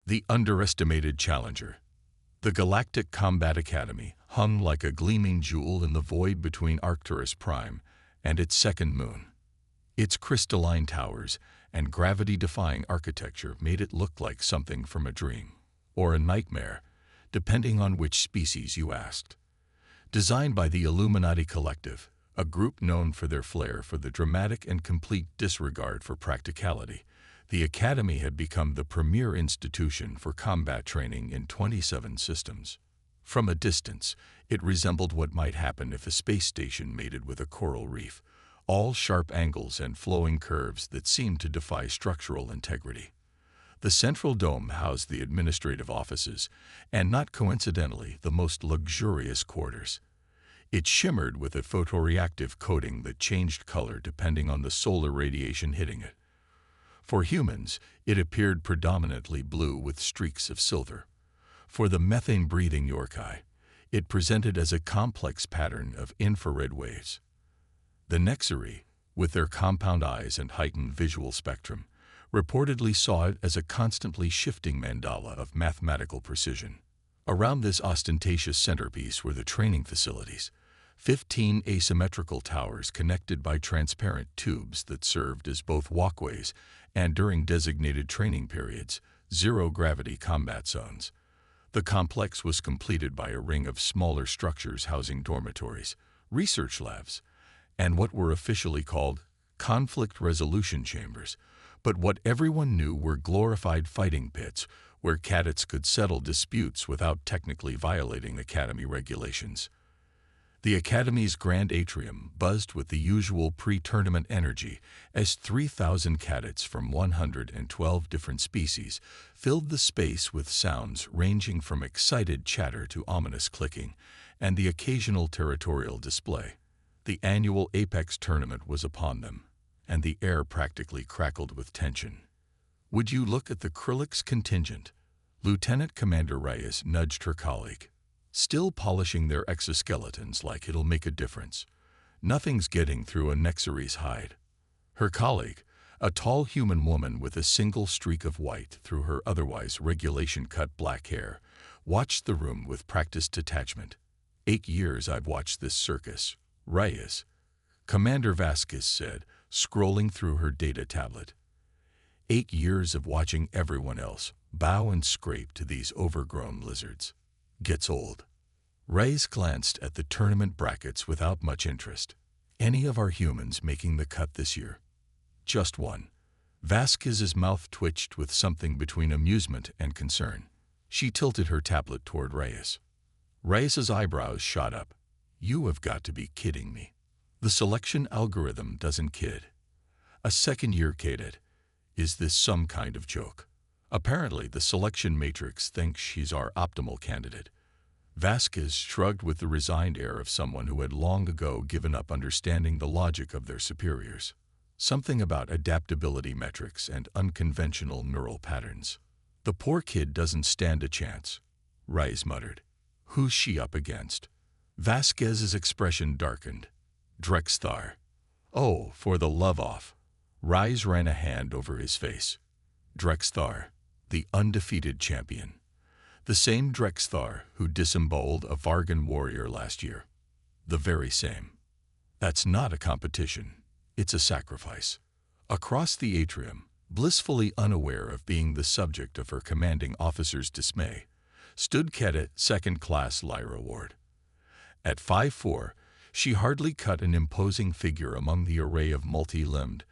The underestimated challenger. The Galactic Combat Academy hung like a gleaming jewel in the void between Arcturus Prime and its second moon. Its crystalline towers and gravity-defying architecture made it look like something from a dream, or a nightmare, depending on which species you asked. Designed by the Illuminati Collective, a group known for their flair for the dramatic and complete disregard for practicality, the Academy had become the premier institution for combat training in 27 systems. From a distance, it resembled what might happen if a space station mated with a coral reef, all sharp angles and flowing curves that seemed to defy structural integrity. The central dome housed the administrative offices, and not coincidentally, the most luxurious quarters. It shimmered with a photoreactive coating that changed color depending on the solar radiation hitting it. For humans, it appeared predominantly blue with streaks of silver. For the methane-breathing Yorkai, it presented as a complex pattern of infrared waves. The Nexari, with their compound eyes and heightened visual spectrum, reportedly saw it as a constantly shifting mandala of mathematical precision. Around this ostentatious centerpiece were the training facilities, 15 asymmetrical towers connected by transparent tubes that served as both walkways and, during designated training periods, zero-gravity combat zones. The complex was completed by a ring of smaller structures housing dormitories, research labs, and what were officially called conflict resolution chambers, but what everyone knew were glorified fighting pits where cadets could settle disputes without technically violating Academy regulations. The Academy's grand atrium buzzed with the usual pre-tournament energy as 3,000 cadets from 112 different species filled the space with sounds ranging from excited chatter to ominous clicking and the occasional territorial display. The annual Apex tournament was upon them, and the air practically crackled with tension. "Would you look at the Krillix contingent?" Lieutenant Commander Reyes nudged her colleague. "Still polishing their exoskeletons like it'll make a difference. Nothing's getting through a Nexari's hide." Her colleague, a tall human woman with a single streak of white through her otherwise regulation-cut black hair, watched the room with practiced detachment. 8 years I've watched this circus, Reyes," Commander Vasquez said, scrolling through her data tablet. 8 years of watching everyone else bow and scrape to these overgrown lizards. Gets old. Reyes glanced at the tournament brackets without much interest. "Any of our humans making the cut this year?" "Just one." Vasquez's mouth twitched with something between amusement and concern. She tilted her tablet toward Reyes. Reyes's eyebrows shot up. "You have got to be kidding me. The selection algorithm doesn't kid. A second-year cadet. Is this some kind of joke? Apparently, the selection matrix thinks she's our optimal candidate." Vasquez shrugged with the resigned air of someone who had long ago given up understanding the logic of their superiors. Something about adaptability metrics and unconventional neural patterns. "The poor kid doesn't stand a chance," Reyes muttered. "Who's she up against?" Vasquez's expression darkened. "Drexthar." "Oh, for the love off." Reyes ran a hand over his face. "Drexthar, the undefeated champion. The same Drexthar who disemboweled a Vargan warrior last year. The very same. That's not a competition. It's a sacrifice." Across the atrium, blissfully unaware of being the subject of her commanding officer's dismay, stood Cadet Second Class Lyra Ward. At 5'4", she hardly cut an imposing figure among the array of multi-limbed,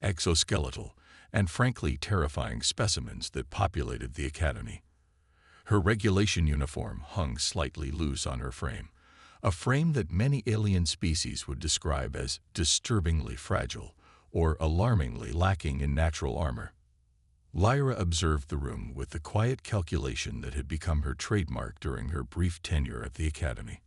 exoskeletal, and frankly terrifying specimens that populated the Academy. Her regulation uniform hung slightly loose on her frame, a frame that many alien species would describe as disturbingly fragile or alarmingly lacking in natural armor. Lyra observed the room with the quiet calculation that had become her trademark during her brief tenure at the Academy.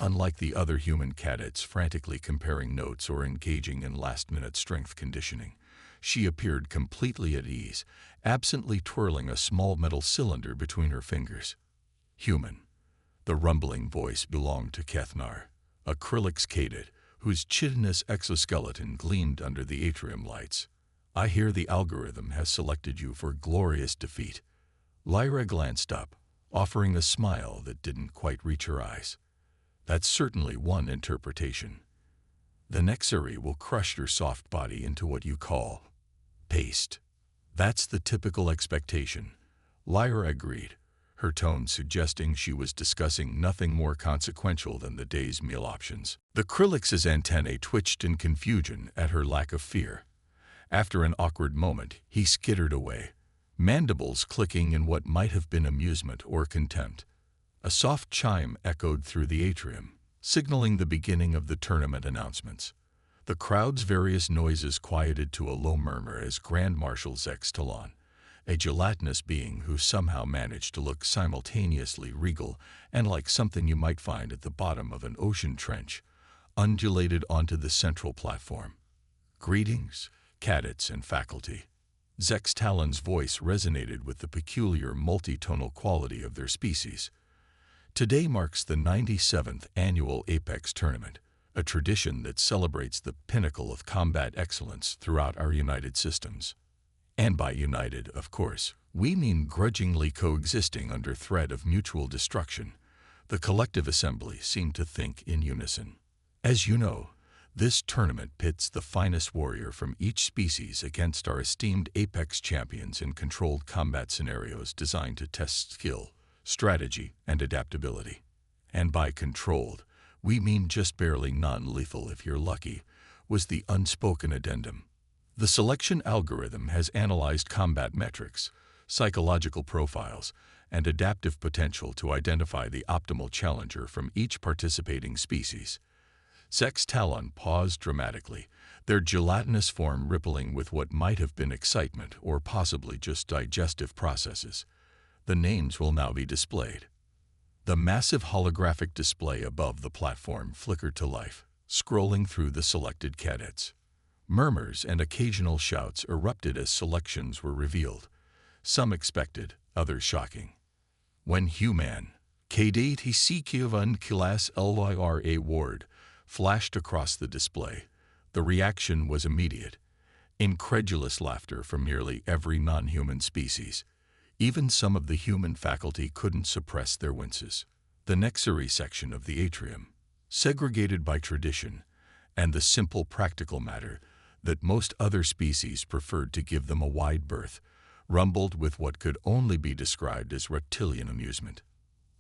Unlike the other human cadets frantically comparing notes or engaging in last-minute strength conditioning, she appeared completely at ease, absently twirling a small metal cylinder between her fingers. "Human." The rumbling voice belonged to Kethnar, a Krillix cadet whose chitinous exoskeleton gleamed under the atrium lights. "I hear the algorithm has selected you for glorious defeat." Lyra glanced up, offering a smile that didn't quite reach her eyes. That's certainly one interpretation. The Nexari will crush your soft body into what you call paste. That's the typical expectation. Lyra agreed, her tone suggesting she was discussing nothing more consequential than the day's meal options. The Krillix's antennae twitched in confusion at her lack of fear. After an awkward moment, he skittered away, mandibles clicking in what might have been amusement or contempt. A soft chime echoed through the atrium, signaling the beginning of the tournament announcements. The crowd's various noises quieted to a low murmur as Grand Marshal Zex Talon, a gelatinous being who somehow managed to look simultaneously regal and like something you might find at the bottom of an ocean trench, undulated onto the central platform. Greetings, cadets and faculty. Zex Talon's voice resonated with the peculiar multitonal quality of their species. Today marks the 97th annual Apex tournament, a tradition that celebrates the pinnacle of combat excellence throughout our united systems. And by united, of course, we mean grudgingly coexisting under threat of mutual destruction. The collective assembly seemed to think in unison. As you know, this tournament pits the finest warrior from each species against our esteemed Apex champions in controlled combat scenarios designed to test skill, strategy, and adaptability. And by controlled, we mean just barely non-lethal if you're lucky, was the unspoken addendum. The selection algorithm has analyzed combat metrics, psychological profiles, and adaptive potential to identify the optimal challenger from each participating species. Zex Talon paused dramatically, their gelatinous form rippling with what might have been excitement or possibly just digestive processes. The names will now be displayed. The massive holographic display above the platform flickered to life, scrolling through the selected cadets. Murmurs and occasional shouts erupted as selections were revealed, some expected, others shocking. When Human, Cadet Hisikiovan Kilas Lyra Ward, flashed across the display, the reaction was immediate. Incredulous laughter from nearly every non-human species. Even some of the human faculty couldn't suppress their winces. The Nexari section of the atrium, segregated by tradition, and the simple practical matter that most other species preferred to give them a wide berth, rumbled with what could only be described as reptilian amusement.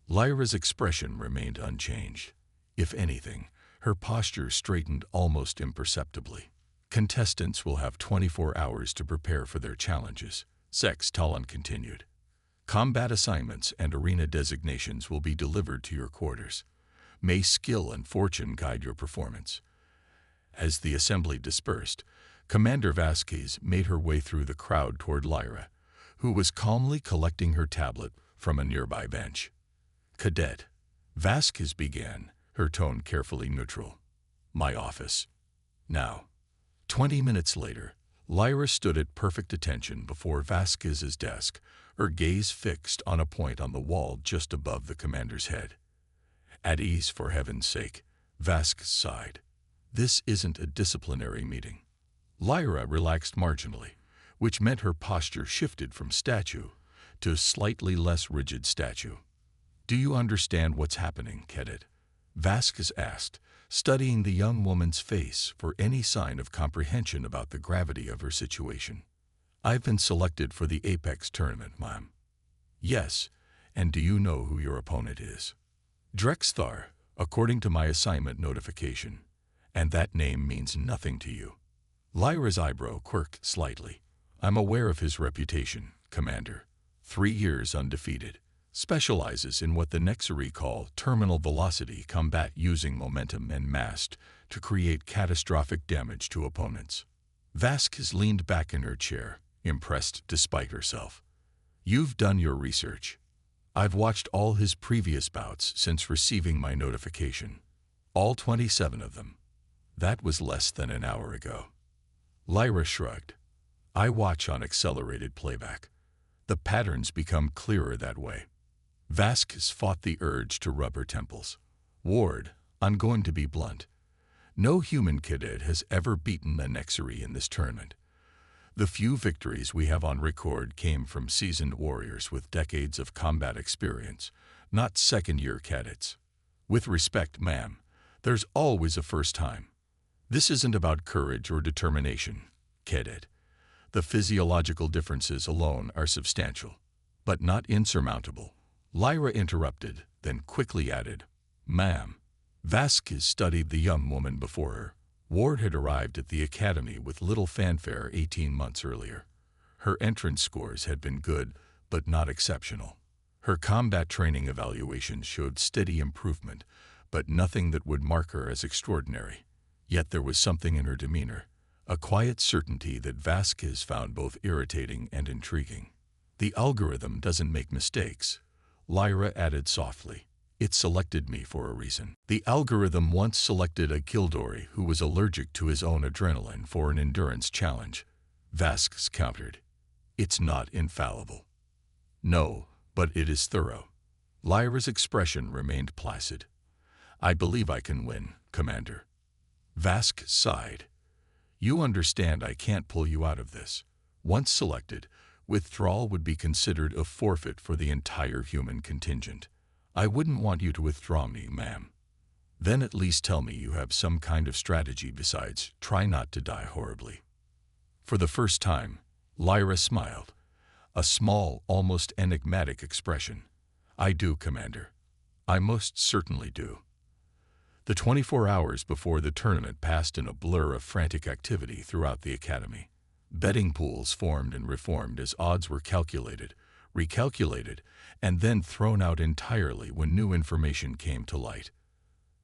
Lyra's expression remained unchanged. If anything, her posture straightened almost imperceptibly. Contestants will have 24 hours to prepare for their challenges, Zex Talon continued. Combat assignments and arena designations will be delivered to your quarters. May skill and fortune guide your performance. As the assembly dispersed, Commander Vasquez made her way through the crowd toward Lyra, who was calmly collecting her tablet from a nearby bench. Cadet, Vasquez began, her tone carefully neutral. My office. Now. 20 minutes later, Lyra stood at perfect attention before Vasquez's desk, her gaze fixed on a point on the wall just above the commander's head. At ease, for heaven's sake, Vasquez sighed. This isn't a disciplinary meeting. Lyra relaxed marginally, which meant her posture shifted from statue to a slightly less rigid statue. Do you understand what's happening, Cadet? Vasquez asked, studying the young woman's face for any sign of comprehension about the gravity of her situation. I've been selected for the Apex tournament, ma'am. Yes, and do you know who your opponent is? Drexthar, according to my assignment notification. And that name means nothing to you. Lyra's eyebrow quirked slightly. I'm aware of his reputation, Commander. 3 years undefeated. Specializes in what the Nexari call terminal velocity combat using momentum and mass to create catastrophic damage to opponents. Vasquez leaned back in her chair, impressed despite herself. You've done your research. I've watched all his previous bouts since receiving my notification. All 27 of them. That was less than an hour ago. Lyra shrugged. I watch on accelerated playback. The patterns become clearer that way. Vasquez fought the urge to rub her temples. Ward, I'm going to be blunt. No human cadet has ever beaten the Nexari in this tournament. The few victories we have on record came from seasoned warriors with decades of combat experience, not second-year cadets. With respect, ma'am, there's always a first time. This isn't about courage or determination, cadet. The physiological differences alone are substantial, but not insurmountable. Lyra interrupted, then quickly added, "Ma'am." Vasquez studied the young woman before her. Ward had arrived at the academy with little fanfare 18 months earlier. Her entrance scores had been good, but not exceptional. Her combat training evaluations showed steady improvement, but nothing that would mark her as extraordinary. Yet there was something in her demeanor, a quiet certainty that Vasquez found both irritating and intriguing. "The algorithm doesn't make mistakes," Lyra added softly. "It selected me for a reason." The algorithm once selected a Kildori who was allergic to his own adrenaline for an endurance challenge. Vasquez countered. "It's not infallible." "No, but it is thorough." Lyra's expression remained placid. "I believe I can win, Commander." Vasquez sighed. "You understand I can't pull you out of this. Once selected, withdrawal would be considered a forfeit for the entire human contingent. I wouldn't want you to withdraw me, ma'am. Then at least tell me you have some kind of strategy besides try not to die horribly." For the first time, Lyra smiled, a small, almost enigmatic expression. "I do, Commander. I most certainly do." The 24 hours before the tournament passed in a blur of frantic activity throughout the academy. Betting pools formed and reformed as odds were calculated, recalculated, and then thrown out entirely when new information came to light.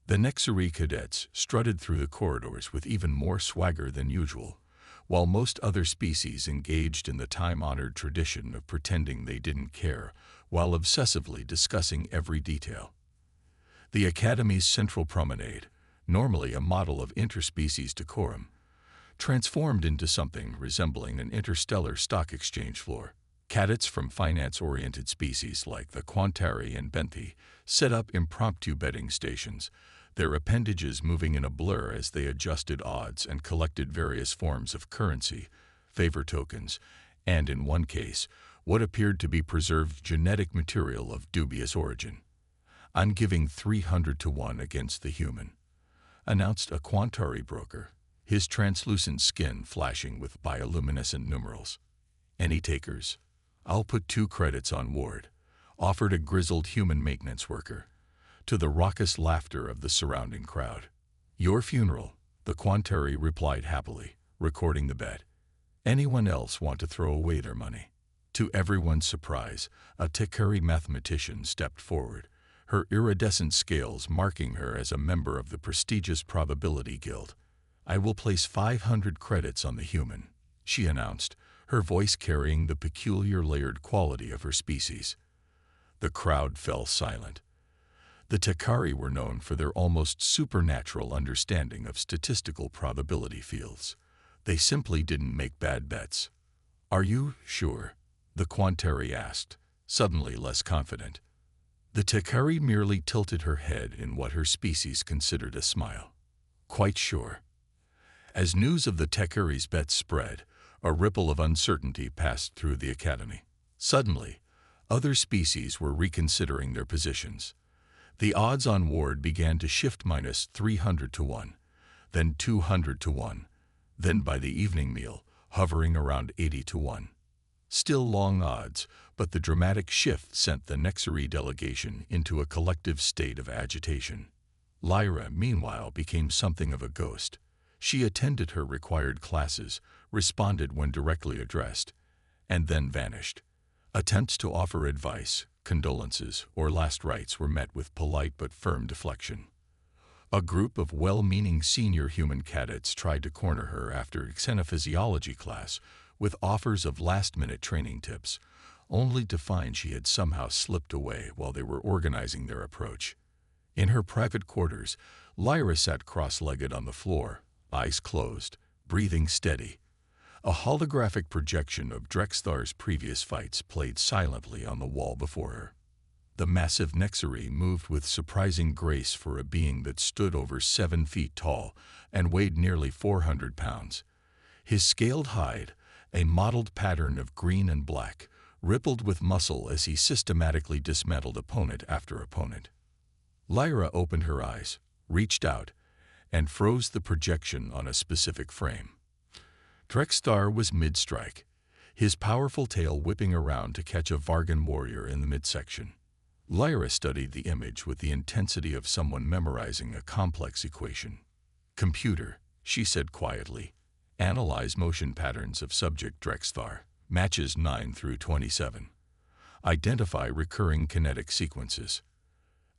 The Nexari cadets strutted through the corridors with even more swagger than usual, while most other species engaged in the time-honored tradition of pretending they didn't care while obsessively discussing every detail. The Academy's central promenade, normally a model of interspecies decorum, transformed into something resembling an interstellar stock exchange floor. Cadets from finance-oriented species like the Quantari and Benthi set up impromptu betting stations, their appendages moving in a blur as they adjusted odds and collected various forms of currency, favor tokens, and in one case, what appeared to be preserved genetic material of dubious origin. "I'm giving 300 to 1 against the human," announced a Quantari broker, his translucent skin flashing with bioluminescent numerals. "Any takers?" "I'll put 2 credits on Ward," offered a grizzled human maintenance worker, to the raucous laughter of the surrounding crowd. "Your funeral," the Quantari replied happily, recording the bet. "Anyone else want to throw away their money?" To everyone's surprise, a Tekari mathematician stepped forward, her iridescent scales marking her as a member of the prestigious Probability Guild. "I will place 500 credits on the human," she announced, her voice carrying the peculiar layered quality of her species. The crowd fell silent. The Tekari were known for their almost supernatural understanding of statistical probability fields. They simply didn't make bad bets. "Are you sure?" the Quantari asked, suddenly less confident. The Tekari merely tilted her head in what her species considered a smile. "Quite sure." As news of the Tekari's bet spread, a ripple of uncertainty passed through the academy. Suddenly, other species were reconsidering their positions. The odds on Ward began to shift minus 300 to 1, then 200 to 1, then by the evening meal, hovering around 80 to 1. Still long odds, but the dramatic shift sent the Nexari delegation into a collective state of agitation. Lyra, meanwhile, became something of a ghost. She attended her required classes, responded when directly addressed, and then vanished. Attempts to offer advice, condolences, or last rites were met with polite but firm deflection. A group of well-meaning senior human cadets tried to corner her after xenophysiology class with offers of last-minute training tips, only to find she had somehow slipped away while they were organizing their approach. In her private quarters, Lyra sat cross-legged on the floor, eyes closed, breathing steady. A holographic projection of Drexthar's previous fights played silently on the wall before her. The massive Nexari moved with surprising grace for a being that stood over 7 feet tall and weighed nearly 400 pounds. His scaled hide, a mottled pattern of green and black, rippled with muscle as he systematically dismantled opponent after opponent. Lyra opened her eyes, reached out, and froze the projection on a specific frame. Drexstar was mid-strike, his powerful tail whipping around to catch a Vargan warrior in the midsection. Lyra studied the image with the intensity of someone memorizing a complex equation. "Computer," she said quietly, "analyze motion patterns of subject Drexstar, matches 9 through 27. Identify recurring kinetic sequences."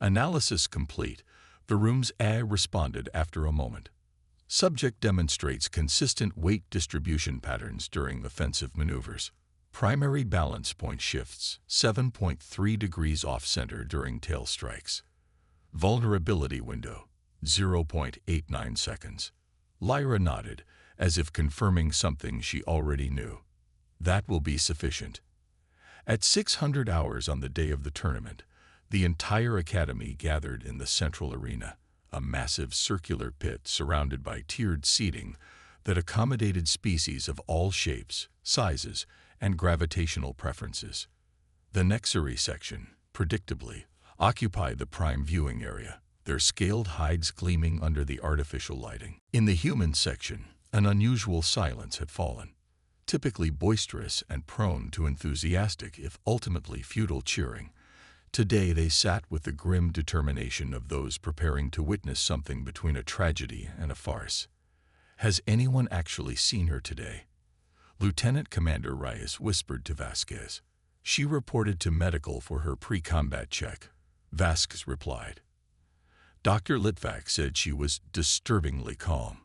Analysis complete, the room's AI responded after a moment. Subject demonstrates consistent weight distribution patterns during offensive maneuvers. Primary balance point shifts 7.3 degrees off-center during tail strikes. Vulnerability window 0.89 seconds. Lyra nodded, as if confirming something she already knew. That will be sufficient. At 600 hours on the day of the tournament, the entire academy gathered in the central arena, a massive circular pit surrounded by tiered seating that accommodated species of all shapes, sizes, and gravitational preferences. The Nexary section, predictably, occupied the prime viewing area, their scaled hides gleaming under the artificial lighting. In the human section, an unusual silence had fallen, typically boisterous and prone to enthusiastic if ultimately futile cheering. Today they sat with the grim determination of those preparing to witness something between a tragedy and a farce. "Has anyone actually seen her today?" Lieutenant Commander Reyes whispered to Vasquez. "She reported to medical for her pre-combat check," Vasquez replied. Dr. Litvak said she was disturbingly calm.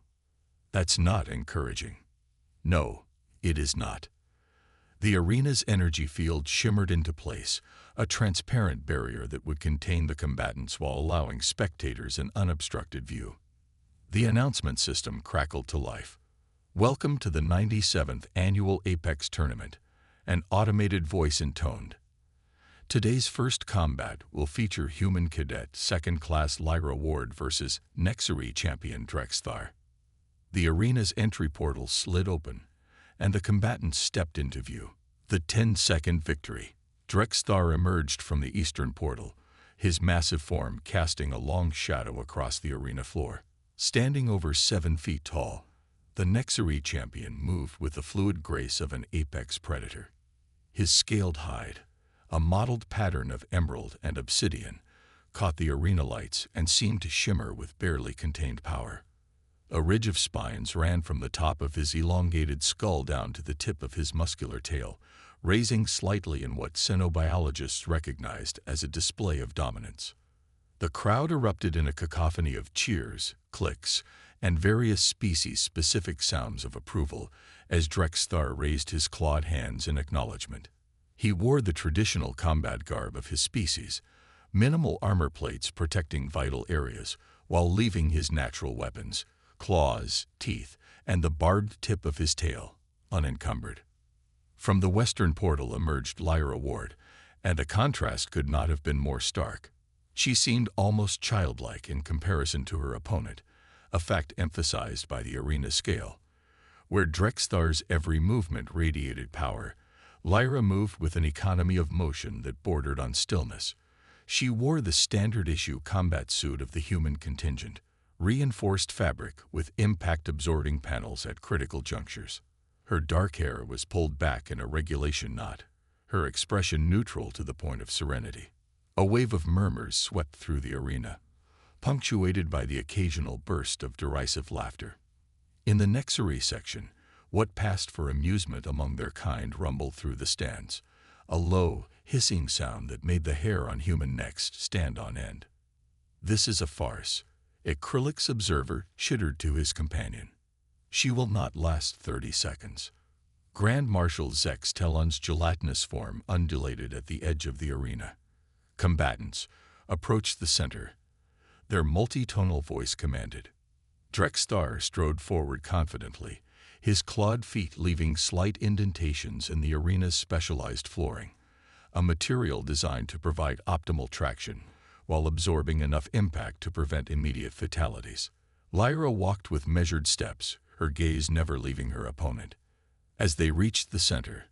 "That's not encouraging." "No, it is not." The arena's energy field shimmered into place, a transparent barrier that would contain the combatants while allowing spectators an unobstructed view. The announcement system crackled to life. "Welcome to the 97th Annual Apex Tournament," an automated voice intoned. "Today's first combat will feature human cadet second-class Lyra Ward versus Nexary champion Drexstar." The arena's entry portal slid open, and the combatants stepped into view. The 10-second victory. Drexstar emerged from the eastern portal, his massive form casting a long shadow across the arena floor. Standing over 7 feet tall, the Nexary champion moved with the fluid grace of an apex predator. His scaled hide, a mottled pattern of emerald and obsidian, caught the arena lights and seemed to shimmer with barely contained power. A ridge of spines ran from the top of his elongated skull down to the tip of his muscular tail, raising slightly in what xenobiologists recognized as a display of dominance. The crowd erupted in a cacophony of cheers, clicks, and various species-specific sounds of approval as Drexstar raised his clawed hands in acknowledgement. He wore the traditional combat garb of his species, minimal armor plates protecting vital areas, while leaving his natural weapons, claws, teeth, and the barbed tip of his tail, unencumbered. From the western portal emerged Lyra Ward, and the contrast could not have been more stark. She seemed almost childlike in comparison to her opponent, a fact emphasized by the arena scale. Where Drexstar's every movement radiated power, Lyra moved with an economy of motion that bordered on stillness. She wore the standard-issue combat suit of the human contingent, reinforced fabric with impact-absorbing panels at critical junctures. Her dark hair was pulled back in a regulation knot, her expression neutral to the point of serenity. A wave of murmurs swept through the arena, punctuated by the occasional burst of derisive laughter. In the Nexary section, what passed for amusement among their kind rumbled through the stands, a low, hissing sound that made the hair on human necks stand on end. "This is a farce," Acrylic's observer chittered to his companion. "She will not last 30 seconds. Grand Marshal Zex Telon's gelatinous form undulated at the edge of the arena. Combatants approached the center. Their multi-tonal voice commanded. Drexstar strode forward confidently, his clawed feet leaving slight indentations in the arena's specialized flooring, a material designed to provide optimal traction while absorbing enough impact to prevent immediate fatalities. Lyra walked with measured steps, her gaze never leaving her opponent. As they reached the center,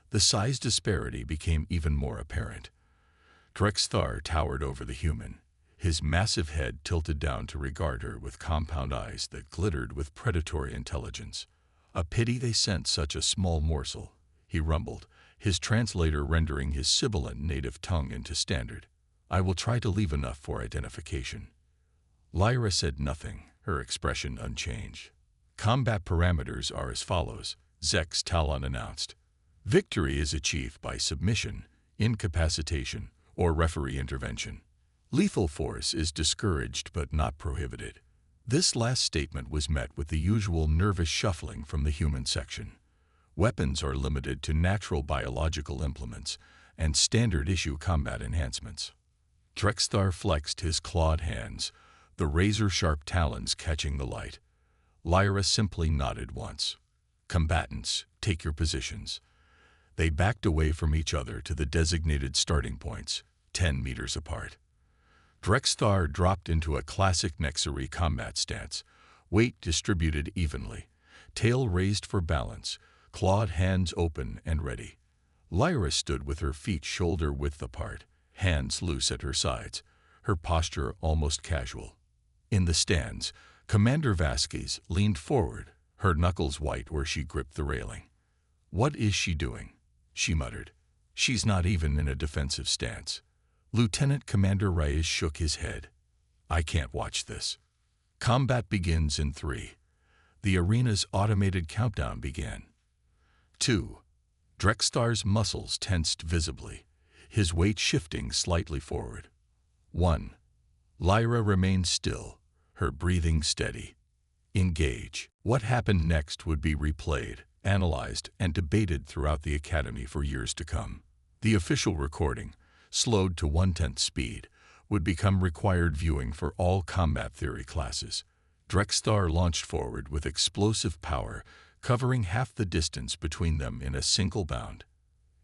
the size disparity became even more apparent. Drexthar towered over the human, his massive head tilted down to regard her with compound eyes that glittered with predatory intelligence. "A pity they sent such a small morsel," he rumbled, his translator rendering his sibilant native tongue into standard. "I will try to leave enough for identification." Lyra said nothing, her expression unchanged. "Combat parameters are as follows," Zex Talon announced. "Victory is achieved by submission, incapacitation, or referee intervention. Lethal force is discouraged but not prohibited." This last statement was met with the usual nervous shuffling from the human section. Weapons are limited to natural biological implements and standard-issue combat enhancements. Drexthar flexed his clawed hands, the razor-sharp talons catching the light. Lyra simply nodded once. "Combatants, take your positions." They backed away from each other to the designated starting points, 10 meters apart. Drexthar dropped into a classic Nexari combat stance, weight distributed evenly, tail raised for balance, clawed hands open and ready. Lyra stood with her feet shoulder-width apart, hands loose at her sides, her posture almost casual. In the stands, Commander Vasquez leaned forward, her knuckles white where she gripped the railing. "What is she doing?" she muttered. "She's not even in a defensive stance." Lieutenant Commander Reyes shook his head. "I can't watch this." Combat begins in 3. The arena's automated countdown began. 2. Drexthar's muscles tensed visibly, his weight shifting slightly forward. 1. Lyra remained still, her breathing steady. Engage. What happened next would be replayed, analyzed, and debated throughout the Academy for years to come. The official recording, slowed to 1/10 speed, would become required viewing for all combat theory classes. Drexthar launched forward with explosive power, covering half the distance between them in a single bound.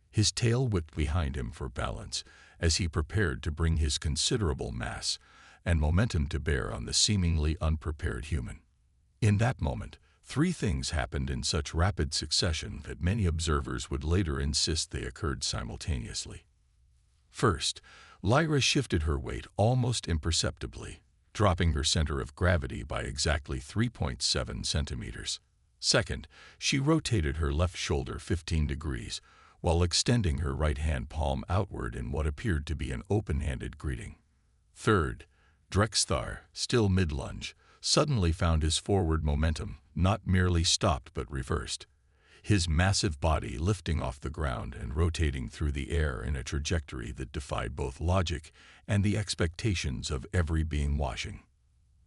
His tail whipped behind him for balance as he prepared to bring his considerable mass and momentum to bear on the seemingly unprepared human. In that moment, 3 things happened in such rapid succession that many observers would later insist they occurred simultaneously. First, Lyra shifted her weight almost imperceptibly, dropping her center of gravity by exactly 3.7 centimeters. Second, she rotated her left shoulder 15 degrees, while extending her right hand palm outward in what appeared to be an open-handed greeting. Third, Drexthar, still mid-lunge, suddenly found his forward momentum not merely stopped but reversed, his massive body lifting off the ground and rotating through the air in a trajectory that defied both logic and the expectations of every being watching.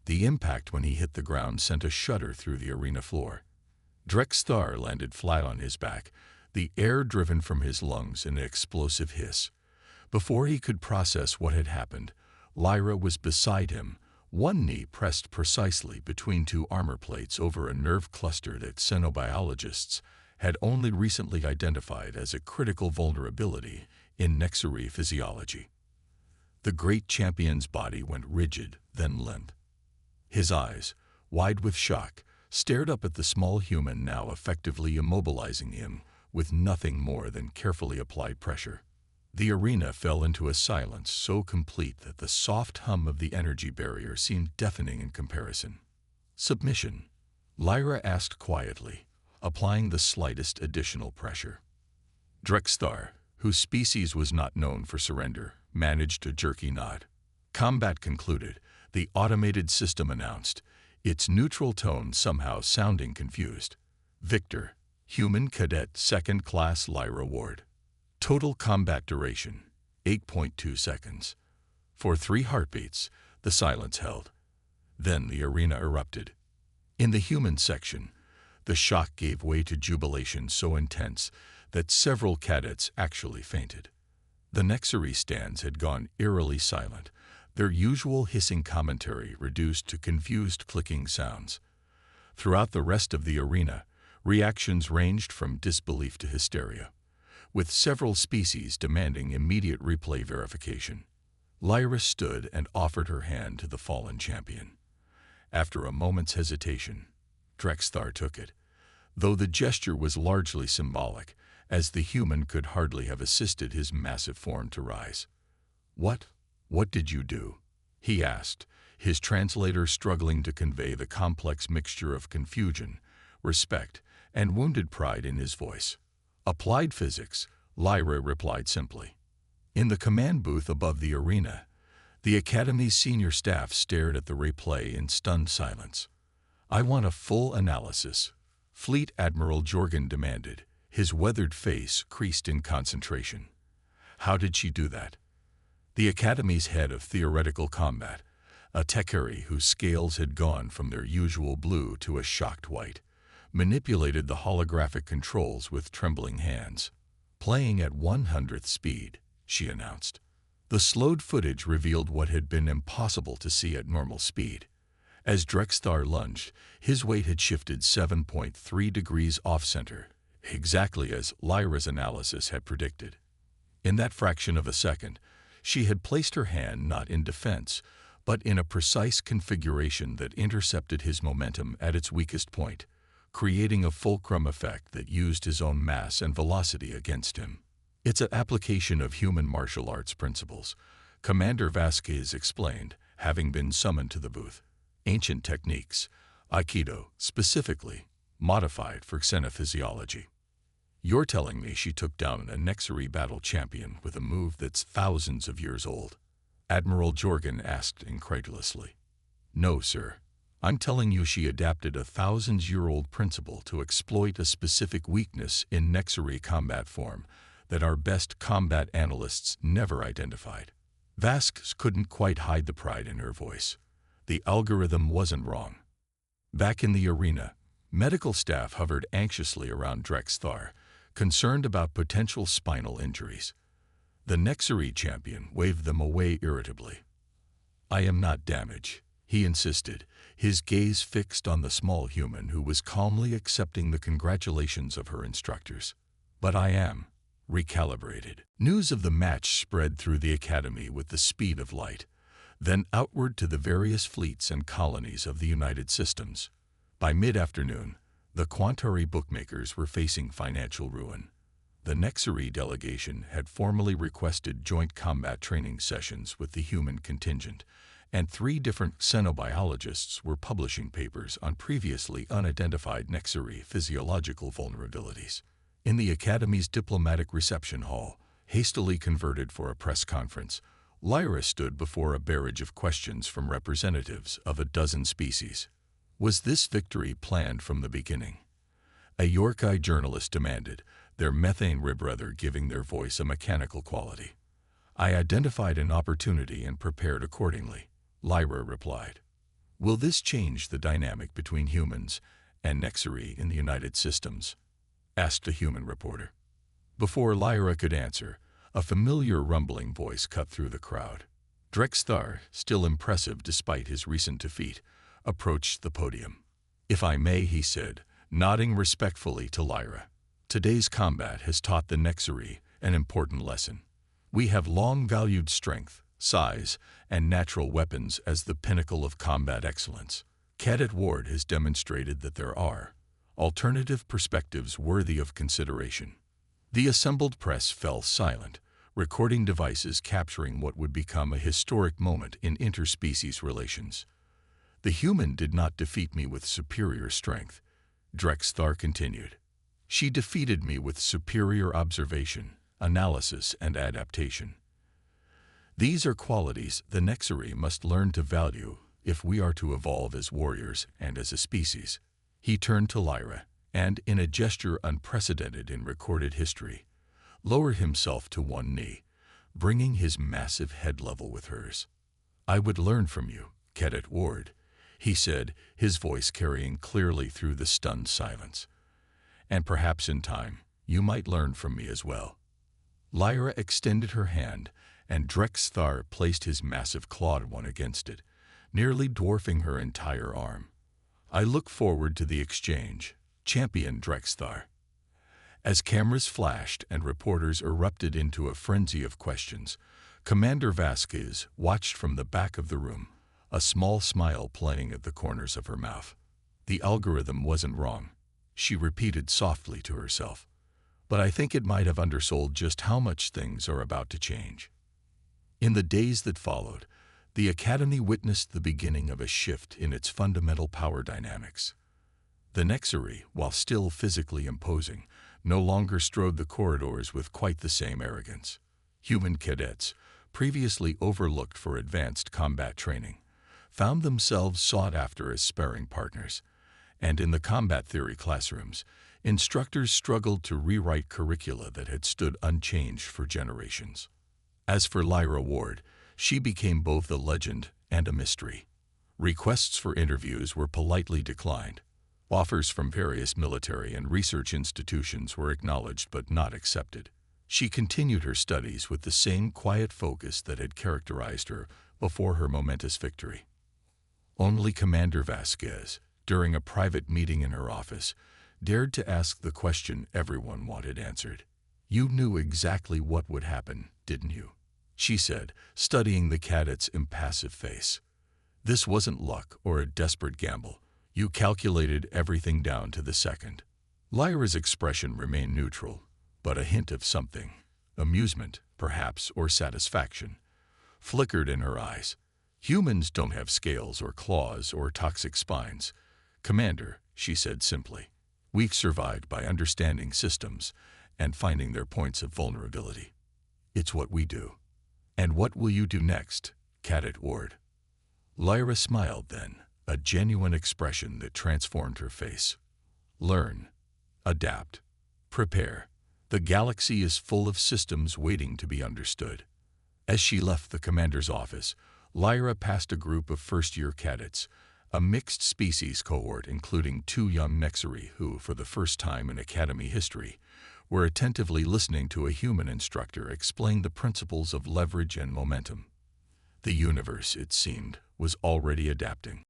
The impact when he hit the ground sent a shudder through the arena floor. Drexthar landed flat on his back, the air driven from his lungs in an explosive hiss. Before he could process what had happened, Lyra was beside him, one knee pressed precisely between 2 armor plates over a nerve cluster that xenobiologists had only recently identified as a critical vulnerability in Nexari physiology. The great champion's body went rigid, then limp. His eyes, wide with shock, stared up at the small human now effectively immobilizing him with nothing more than carefully applied pressure. The arena fell into a silence so complete that the soft hum of the energy barrier seemed deafening in comparison. "Submission," Lyra asked quietly, applying the slightest additional pressure. Drexthar, whose species was not known for surrender, managed a jerky nod. Combat concluded, the automated system announced, its neutral tone somehow sounding confused. "Victor, Human Cadet 2nd Class Lyra Ward. Total combat duration, 8.2 seconds. For 3 heartbeats, the silence held. Then the arena erupted. In the human section, the shock gave way to jubilation so intense that several cadets actually fainted. The Nexari stands had gone eerily silent, their usual hissing commentary reduced to confused clicking sounds. Throughout the rest of the arena, reactions ranged from disbelief to hysteria, with several species demanding immediate replay verification. Lyra stood and offered her hand to the fallen champion. After a moment's hesitation, Drexthar took it. though the gesture was largely symbolic, as the human could hardly have assisted his massive form to rise. What did you do?" he asked, his translator struggling to convey the complex mixture of confusion, respect, and wounded pride in his voice. "Applied physics," Lyra replied simply. In the command booth above the arena, the Academy's senior staff stared at the replay in stunned silence. "I want a full analysis," Fleet Admiral Jorgen demanded, his weathered face creased in concentration. "How did she do that?" The Academy's head of theoretical combat, a Tekari whose scales had gone from their usual blue to a shocked white, manipulated the holographic controls with trembling hands. "Playing at 1/100th speed," she announced. The slowed footage revealed what had been impossible to see at normal speed. As Drexthar lunged, his weight had shifted 7.3 degrees off-center, exactly as Lyra's analysis had predicted. In that fraction of a second, she had placed her hand not in defense, but in a precise configuration that intercepted his momentum at its weakest point, creating a fulcrum effect that used his own mass and velocity against him. "It's an application of human martial arts principles," Commander Vasquez explained, having been summoned to the booth. "Ancient techniques, Aikido specifically, modified for xenophysiology." "You're telling me she took down a Nexari battle champion with a move that's thousands of years old?" Admiral Jorgen asked incredulously. "No, sir. I'm telling you she adapted a thousands-year-old principle to exploit a specific weakness in Nexari combat form that our best combat analysts never identified." Vasquez couldn't quite hide the pride in her voice. The algorithm wasn't wrong. Back in the arena, medical staff hovered anxiously around Drexthar, concerned about potential spinal injuries. The Nexari champion waved them away irritably. "I am not damaged," he insisted, his gaze fixed on the small human who was calmly accepting the congratulations of her instructors. "But I am recalibrated." News of the match spread through the Academy with the speed of light, then outward to the various fleets and colonies of the United Systems. By mid-afternoon, the Quantari bookmakers were facing financial ruin. The Nexari delegation had formally requested joint combat training sessions with the human contingent, and 3 different xenobiologists were publishing papers on previously unidentified Nexari physiological vulnerabilities. In the Academy's diplomatic reception hall, hastily converted for a press conference, Lyra stood before a barrage of questions from representatives of a dozen species. Was this victory planned from the beginning? A Yorkai journalist demanded, their methane brother giving their voice a mechanical quality. "I identified an opportunity and prepared accordingly," Lyra replied. "Will this change the dynamic between humans and Nexari in the United Systems?" asked a human reporter. Before Lyra could answer, a familiar rumbling voice cut through the crowd. Drexthar, still impressive despite his recent defeat, approached the podium. "If I may," he said, nodding respectfully to Lyra, "today's combat has taught the Nexari an important lesson. We have long valued strength, size, and natural weapons as the pinnacle of combat excellence. Cadet Ward has demonstrated that there are alternative perspectives worthy of consideration." The assembled press fell silent, recording devices capturing what would become a historic moment in interspecies relations. "The human did not defeat me with superior strength," Drexthar continued. "She defeated me with superior observation, analysis, and adaptation. These are qualities the Nexari must learn to value if we are to evolve as warriors and as a species." He turned to Lyra, and in a gesture unprecedented in recorded history, lowered himself to one knee, bringing his massive head level with hers. "I would learn from you, Cadet Ward," he said, his voice carrying clearly through the stunned silence. "And perhaps in time, you might learn from me as well." Lyra extended her hand, and Drexthar placed his massive clawed one against it, nearly dwarfing her entire arm. "I look forward to the exchange, Champion Drexthar." As cameras flashed and reporters erupted into a frenzy of questions, Commander Vasquez watched from the back of the room, a small smile playing at the corners of her mouth. The algorithm wasn't wrong. she repeated softly to herself. But I think it might have undersold just how much things are about to change. In the days that followed, the Academy witnessed the beginning of a shift in its fundamental power dynamics. The Nexari, while still physically imposing, no longer strode the corridors with quite the same arrogance. Human cadets, previously overlooked for advanced combat training, found themselves sought after as sparring partners, and in the combat theory classrooms, instructors struggled to rewrite curricula that had stood unchanged for generations. As for Lyra Ward, she became both a legend and a mystery. Requests for interviews were politely declined. Offers from various military and research institutions were acknowledged but not accepted. She continued her studies with the same quiet focus that had characterized her before her momentous victory. Only Commander Vasquez, during a private meeting in her office, dared to ask the question everyone wanted answered. "You knew exactly what would happen, didn't you?" she said, studying the cadet's impassive face. "This wasn't luck or a desperate gamble. You calculated everything down to the second." Lyra's expression remained neutral, but a hint of something, amusement, perhaps, or satisfaction, flickered in her eyes. "Humans don't have scales or claws or toxic spines, Commander," she said simply. "We've survived by understanding systems and finding their points of vulnerability. It's what we do." "And what will you do next, Cadet Ward?" Lyra smiled then, a genuine expression that transformed her face. "Learn, adapt, prepare. The galaxy is full of systems waiting to be understood." As she left the commander's office, Lyra passed a group of first-year cadets, a mixed species cohort including 2 young Nexari who, for the first time in Academy history, were attentively listening to a human instructor explain the principles of leverage and momentum. The universe, it seemed, was already adapting.